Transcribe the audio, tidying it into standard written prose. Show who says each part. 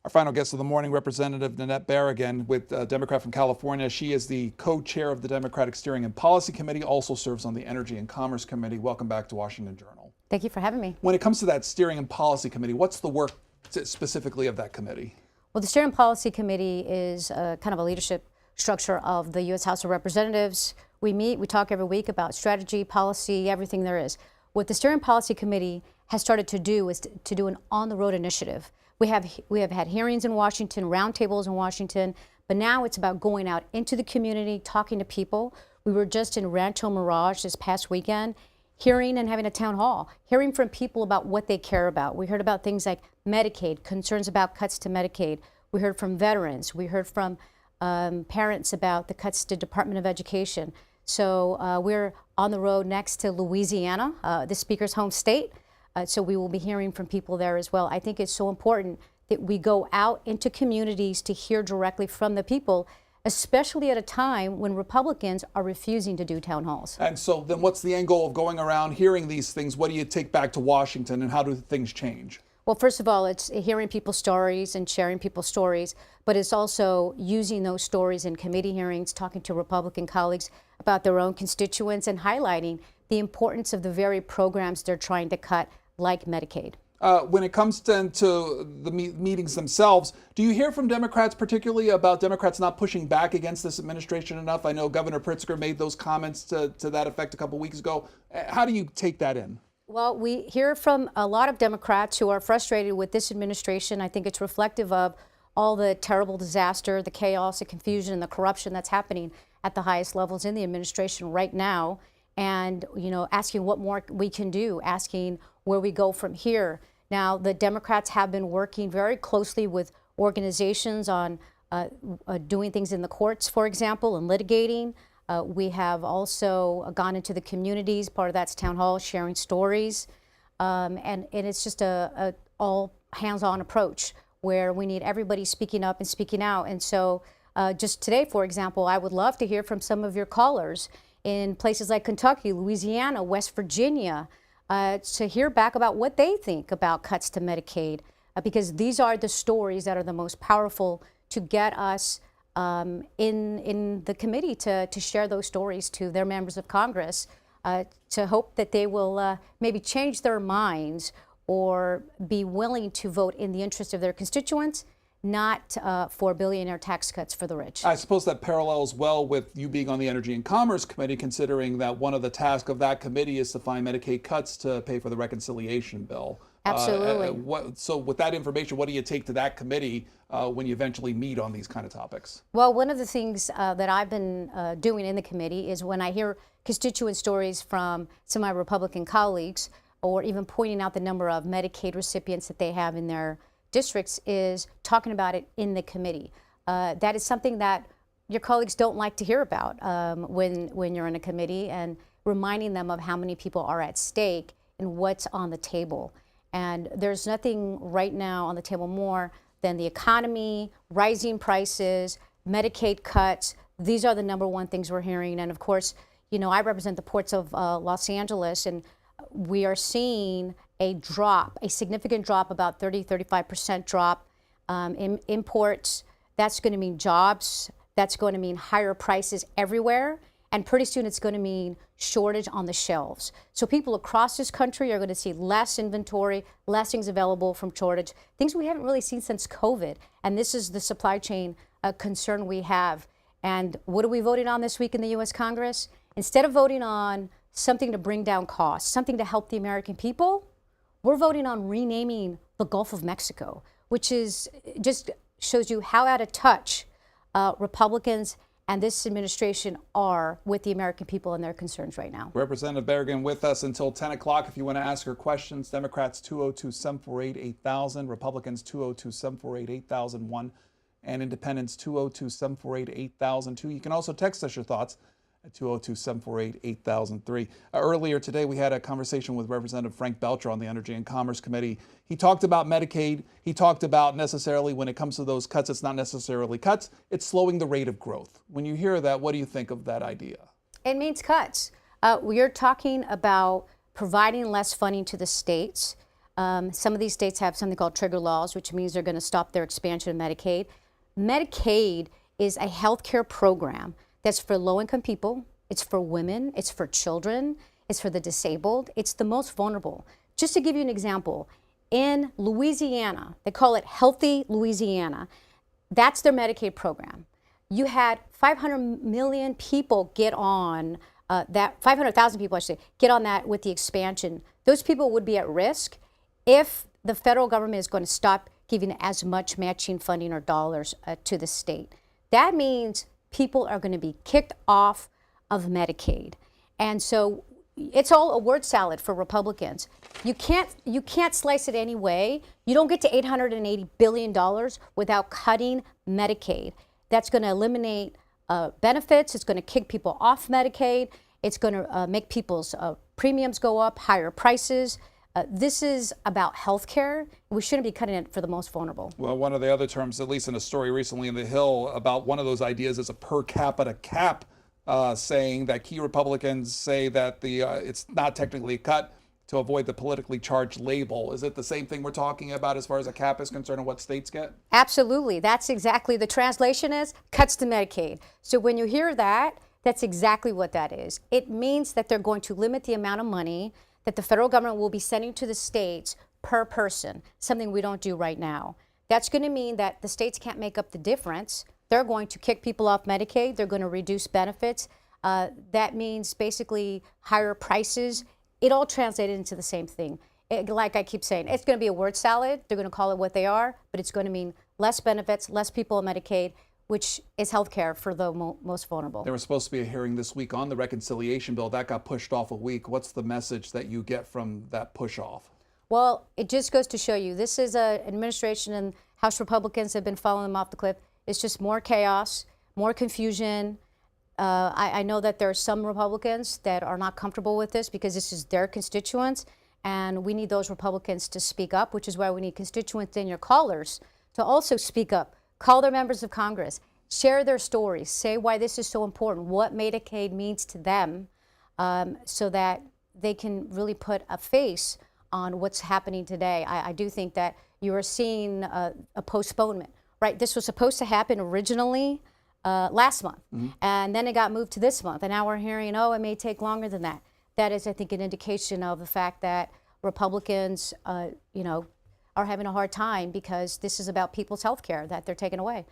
Speaker 1: Our final guest of the morning, Representative Nanette Barragan, with Democrat from California. She is the co-chair of the Democratic Steering and Policy Committee, also serves on the Energy and Commerce Committee. Welcome back to Washington Journal.
Speaker 2: Thank you for having me.
Speaker 1: When it comes to that Steering and Policy Committee, what's the work specifically of that committee?
Speaker 2: Well, the Steering and Policy Committee is kind of a leadership structure of the U.S. House of Representatives. We meet, we talk every week about strategy, policy, everything there is. What the Steering and Policy Committee has started to do is to do an on-the-road initiative. We have had hearings in Washington, roundtables in Washington, but now it's about going out into the community, talking to people. We were just in Rancho Mirage this past weekend, hearing and having a town hall, hearing from people about what they care about. We heard about things like Medicaid, concerns about cuts to Medicaid. We heard from veterans. We heard from parents about the cuts to Department of Education. So we're on the road next to Louisiana, the Speaker's home state. So we will be hearing from people there as well. I think it's so important that we go out into communities to hear directly from the people, especially at a time when Republicans are refusing to do town halls.
Speaker 1: And so then what's the end goal of going around hearing these things? What do you take back to Washington, and how do things change?
Speaker 2: Well, first of all, it's hearing people's stories and sharing people's stories, but it's also using those stories in committee hearings, talking to Republican colleagues about their own constituents and highlighting the importance of the very programs they're trying to cut, like Medicaid.
Speaker 1: When it comes to the meetings themselves, do you hear from Democrats particularly about Democrats not pushing back against this administration enough? I know Governor Pritzker made those comments to that effect a couple weeks ago. How do you take that in?
Speaker 2: Well, we hear from a lot of Democrats who are frustrated with this administration. I think it's reflective of all the terrible disaster, the chaos, the confusion, and the corruption that's happening at the highest levels in the administration right now. And, you know, asking what more we can do, asking where we go from here. Now, the Democrats have been working very closely with organizations on doing things in the courts, for example, and litigating. We have also gone into the communities. Part of that's town hall, sharing stories. And it's just a all hands-on approach where we need everybody speaking up and speaking out. And so just today, for example, I would love to hear from some of your callers in places like Kentucky, Louisiana, West Virginia, to hear back about what they think about cuts to Medicaid, because these are the stories that are the most powerful to get us in the committee to share those stories to their members of Congress, to hope that they will maybe change their minds or be willing to vote in the interest of their constituents, not for billionaire tax cuts for the rich.
Speaker 1: I suppose that parallels well with you being on the Energy and Commerce Committee, considering that one of the tasks of that committee is to find Medicaid cuts to pay for the reconciliation bill.
Speaker 2: Absolutely.
Speaker 1: So with that information, what do you take to that committee when you eventually meet on these kind of topics?
Speaker 2: Well, one of the things that I've been doing in the committee is when I hear constituent stories from some of my Republican colleagues, or even pointing out the number of Medicaid recipients that they have in their districts, is talking about it in the committee. That is something that your colleagues don't like to hear about when you're in a committee, and reminding them of how many people are at stake and what's on the table. And there's nothing right now on the table more than the economy, rising prices, Medicaid cuts. These are the number one things we're hearing. And of course, you know, I represent the ports of Los Angeles, and we are seeing a drop, a significant drop, about 35% drop in imports. That's going to mean jobs. That's going to mean higher prices everywhere. And pretty soon it's going to mean shortage on the shelves. So people across this country are going to see less inventory, less things available from shortage, things we haven't really seen since COVID. And this is the supply chain concern we have. And what are we voting on this week in the U.S. Congress? Instead of voting on something to bring down costs, something to help the American people, we're voting on renaming the Gulf of Mexico, which is just shows you how out of touch Republicans and this administration are with the American people and their concerns right now.
Speaker 1: Representative Barragan with us until 10 o'clock. If you want to ask her questions, Democrats 202-748-8000, Republicans 202-748-8001, and Independents 202-748-8002. You can also text us your thoughts at 202-748-8003. Earlier today, we had a conversation with Representative Frank Belcher on the Energy and Commerce Committee. He talked about Medicaid. He talked about necessarily when it comes to those cuts, it's not necessarily cuts, it's slowing the rate of growth. When you hear that, what do you think of that idea?
Speaker 2: It means cuts. We are talking about providing less funding to the states, Some of these states have something called trigger laws, which means they're going to stop their expansion of Medicaid. Medicaid is a health care program that's for low-income people. It's for women. It's for children. It's for the disabled. It's the most vulnerable. Just to give you an example, in Louisiana, they call it Healthy Louisiana. That's their Medicaid program. You had 500 million people get on that, 500,000 people, I should say, get on that with the expansion. Those people would be at risk if the federal government is going to stop giving as much matching funding or dollars to the state. That means people are going to be kicked off of Medicaid. And so it's all a word salad for Republicans. You can't slice it any way. You don't get to $880 billion without cutting Medicaid. That's going to eliminate benefits. It's going to kick people off Medicaid. It's going to make people's premiums go up, higher prices. This is about health care. We shouldn't be cutting it for the most vulnerable.
Speaker 1: Well, one of the other terms, at least in a story recently in The Hill, about one of those ideas is a per capita cap, saying that key Republicans say that it's not technically a cut to avoid the politically charged label. Is it the same thing we're talking about as far as a cap is concerned and what states get?
Speaker 2: Absolutely. That's exactly the translation is cuts to Medicaid. So when you hear that, that's exactly what that is. It means that they're going to limit the amount of money that the federal government will be sending to the states per person, something we don't do right now. That's going to mean that the states can't make up the difference. They're going to kick people off Medicaid. They're going to reduce benefits. That means basically higher prices. It all translated into the same thing. Like I keep saying, it's going to be a word salad. They're going to call it what they are, but it's going to mean less benefits, less people on Medicaid, which is health care for the most vulnerable.
Speaker 1: There was supposed to be a hearing this week on the reconciliation bill. That got pushed off a week. What's the message that you get from that push off?
Speaker 2: Well, it just goes to show you, this is an administration and House Republicans have been following them off the cliff. It's just more chaos, more confusion. I know that there are some Republicans that are not comfortable with this because this is their constituents, and we need those Republicans to speak up, which is why we need constituents in your callers to also speak up. Call their members of Congress, share their stories, say why this is so important, what Medicaid means to them, so that they can really put a face on what's happening today. I do think that you are seeing a postponement, right? This was supposed to happen originally last month, and then it got moved to this month, and now we're hearing, oh, it may take longer than that. That is, I think, an indication of the fact that Republicans, are having a hard time because this is about people's health care that they're taking away.